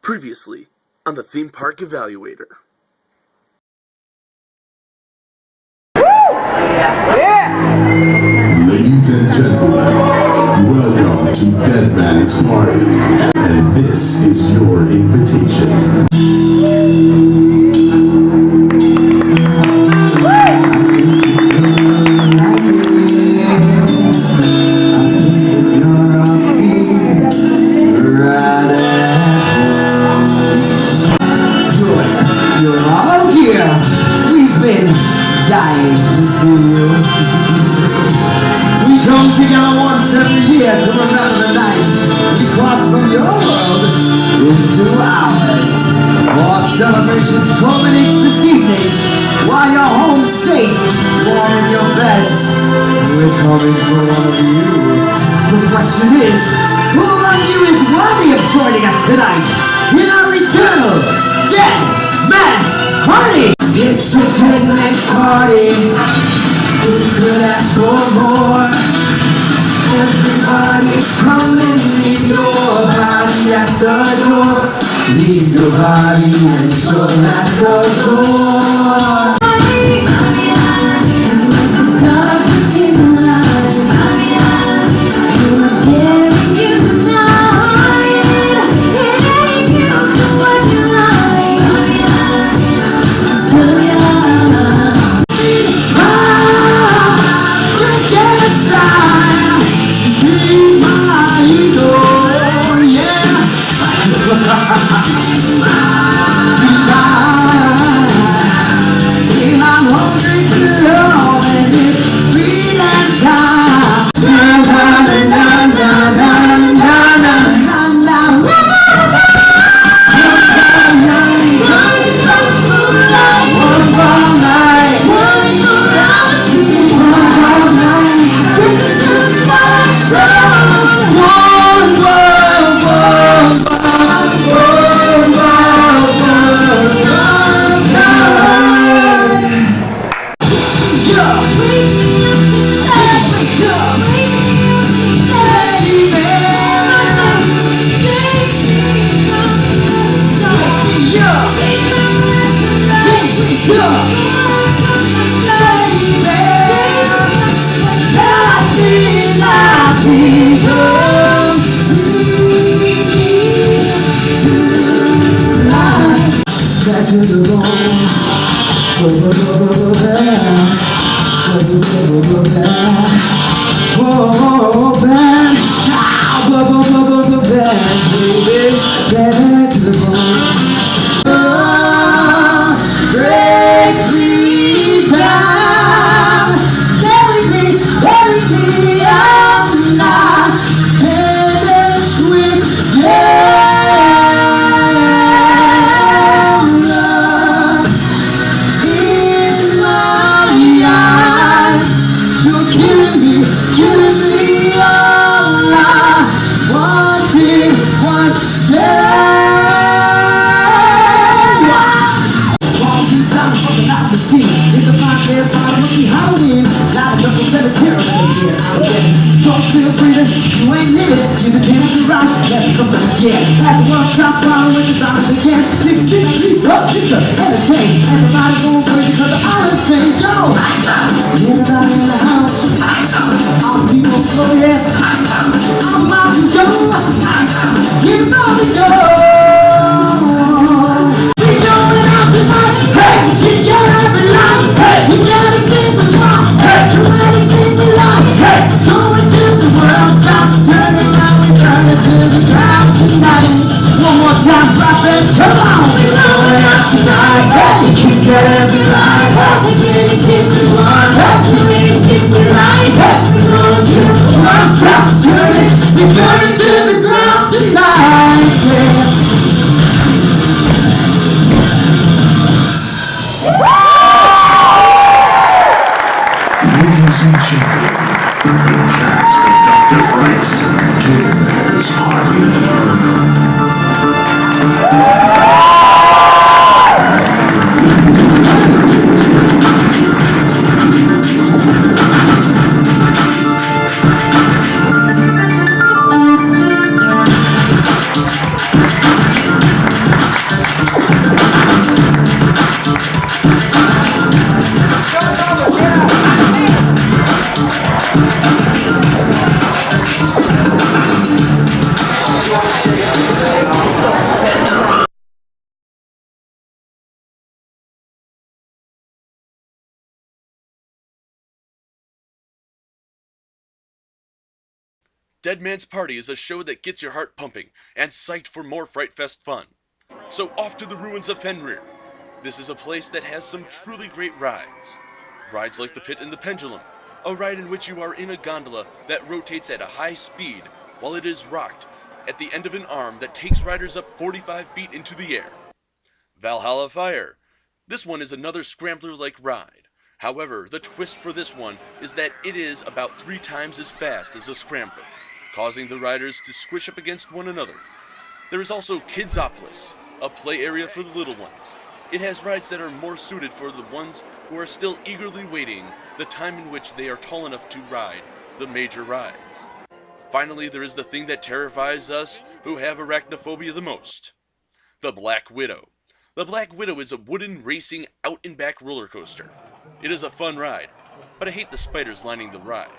Previously on the Theme Park Evaluator. Ladies and gentlemen, welcome to Dead Man's Party, and this is your invitation. You're all here. We've been dying to see you. We come together once every year to remember the night we crossed from your world into ours. Our celebration culminates this evening while you're home safe, warm in your beds. We're coming for one of you. The question is, who among you is worthy of joining us tonight in our eternal Dead Man's Party? It's a Dead Man's Party. Who could ask for more? Everybody's coming, leave your body at the door. Leave your body and soul at the door. Ladies and gentlemen, the cast of Dr. Fright's Dead Man's Party. Dead Man's Party is a show that gets your heart pumping and psyched for more Fright Fest fun. So off to the ruins of Fenrir. This is a place that has some truly great rides. Rides like the Pit and the Pendulum, a ride in which you are in a gondola that rotates at a high speed while it is rocked at the end of an arm that takes riders up 45 feet into the air. Valhalla Fire. This one is another scrambler-like ride. However, the twist for this one is that it is about 3 times as fast as a scrambler, causing the riders to squish up against one another. There is also Kidsopolis, a play area for the little ones. It has rides that are more suited for the ones who are still eagerly waiting the time in which they are tall enough to ride the major rides. Finally, there is the thing that terrifies us who have arachnophobia the most, the Black Widow. The Black Widow is a wooden racing out-and-back roller coaster. It is a fun ride, but I hate the spiders lining the ride.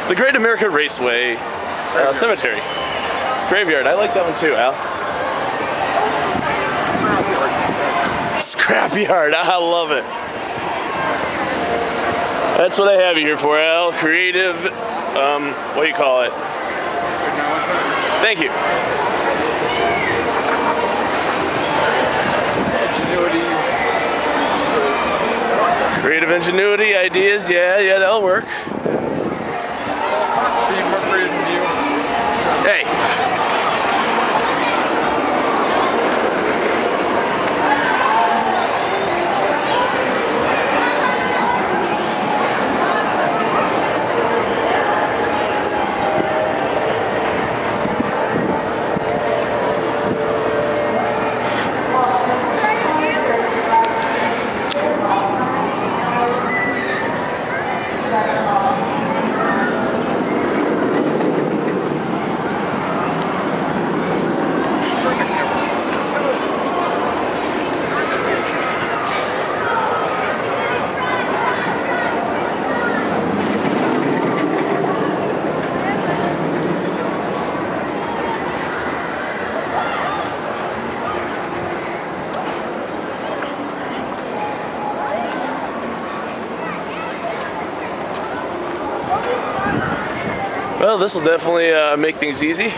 The Great American Raceway Cemetery. Graveyard. I like that one too, Al. Scrapyard. I love it. That's what I have you here for, Al. Creative, what do you call it? Thank you. Creative ingenuity, ideas, yeah, that'll work. Hey. Well, this will definitely make things easy.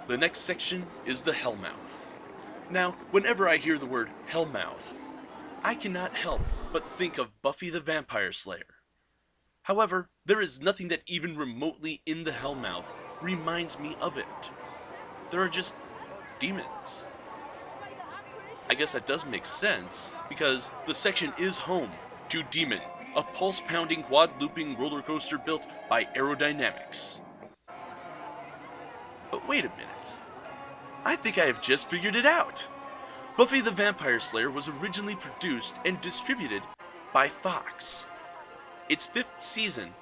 The next section is the Hellmouth. Now, whenever I hear the word Hellmouth, I cannot help but think of Buffy the Vampire Slayer. However, there is nothing that even remotely in the Hellmouth reminds me of it. There are just demons. I guess that does make sense, because the section is home to Demon, a pulse-pounding quad-looping roller coaster built by Aerodynamics. But wait a minute. I think I have just figured it out. Buffy the Vampire Slayer was originally produced and distributed by Fox. Its 5th season,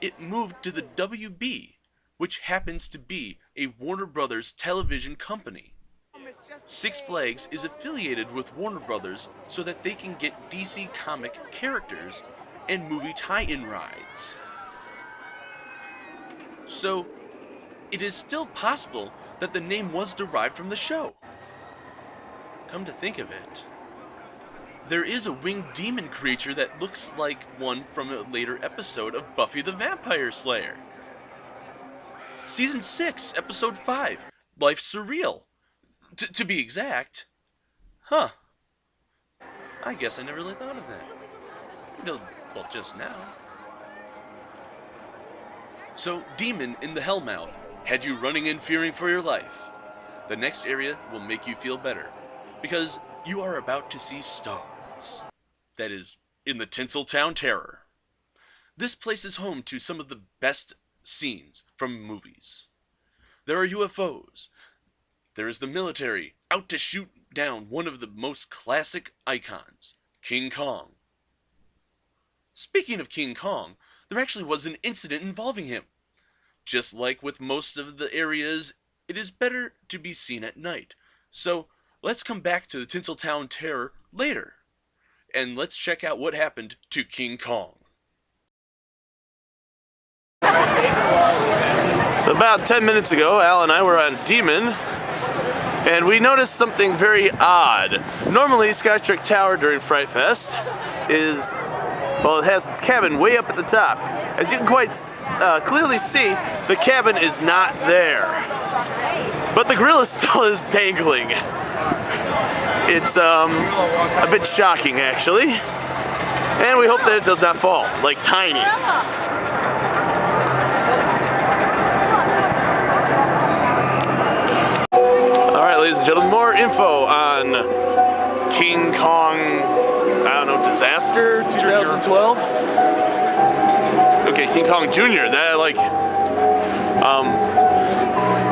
it moved to the WB, which happens to be a Warner Brothers television company. Six Flags is affiliated with Warner Brothers so that they can get DC comic characters and movie tie-in rides. So, it is still possible that the name was derived from the show. Come to think of it, there is a winged demon creature that looks like one from a later episode of Buffy the Vampire Slayer. Season 6, Episode 5, Life's Surreal. To be exact. Huh. I guess I never really thought of that. Until, well, just now. So, Demon in the Hellmouth had you running in fearing for your life. The next area will make you feel better, because you are about to see stars. That is, in the Tinseltown Terror. This place is home to some of the best scenes from movies. There are UFOs. There is the military out to shoot down one of the most classic icons, King Kong. Speaking of King Kong, there actually was an incident involving him. Just like with most of the areas, it is better to be seen at night. So let's come back to the Tinseltown Terror later. And let's check out what happened to King Kong. So about 10 minutes ago, Al and I were on Demon, and we noticed something very odd. Normally, Sky Trek Tower during Fright Fest is, well, it has its cabin way up at the top. As you can quite clearly see, the cabin is not there. But the grill is still dangling. It's a bit shocking, actually. And we hope that it does not fall, like Tiny. Alright, ladies and gentlemen, more info on King Kong, I don't know, Disaster 2012? Okay, King Kong Jr. That, like,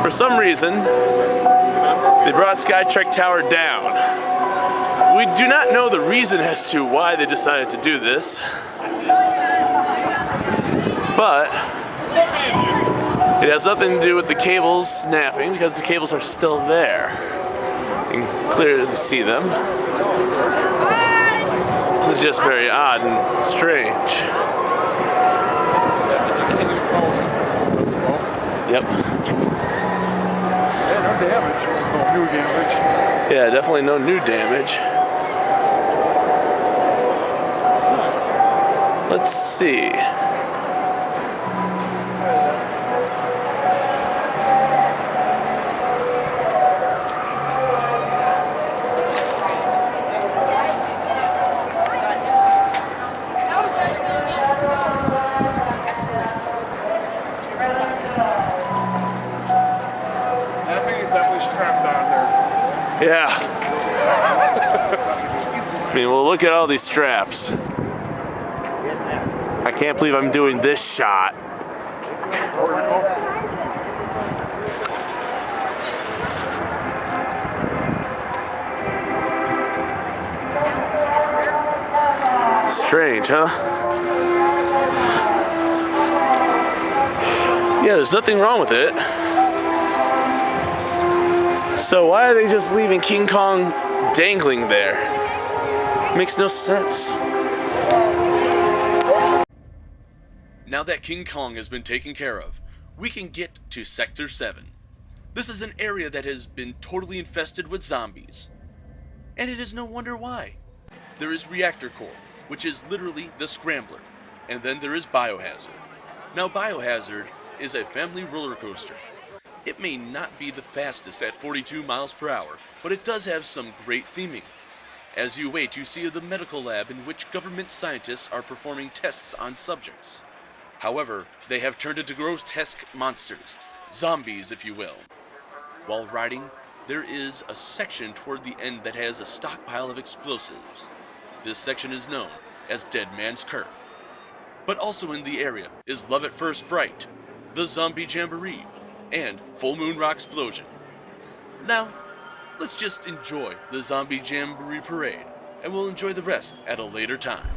for some reason, they brought Sky Trek Tower down. We do not know the reason as to why they decided to do this, but it has nothing to do with the cables snapping, because the cables are still there. You can clearly see them. This is just very odd and strange. Yep. Yeah, no damage. No new damage. Yeah, definitely no new damage. Let's see. That thing is definitely strapped on there. Yeah. I mean, well, look at all these straps. I can't believe I'm doing this shot. Strange, huh? Yeah, there's nothing wrong with it. So why are they just leaving King Kong dangling there? Makes no sense. Now that King Kong has been taken care of, we can get to Sector 7. This is an area that has been totally infested with zombies. And it is no wonder why. There is Reactor Core, which is literally the Scrambler, and then there is Biohazard. Now Biohazard is a family roller coaster. It may not be the fastest at 42 miles per hour, but it does have some great theming. As you wait, you see the medical lab in which government scientists are performing tests on subjects. However, they have turned into grotesque monsters, zombies if you will. While riding, there is a section toward the end that has a stockpile of explosives. This section is known as Dead Man's Curve. But also in the area is Love at First Fright, the Zombie Jamboree, and Full Moon Rock Explosion. Now, let's just enjoy the Zombie Jamboree Parade, and we'll enjoy the rest at a later time.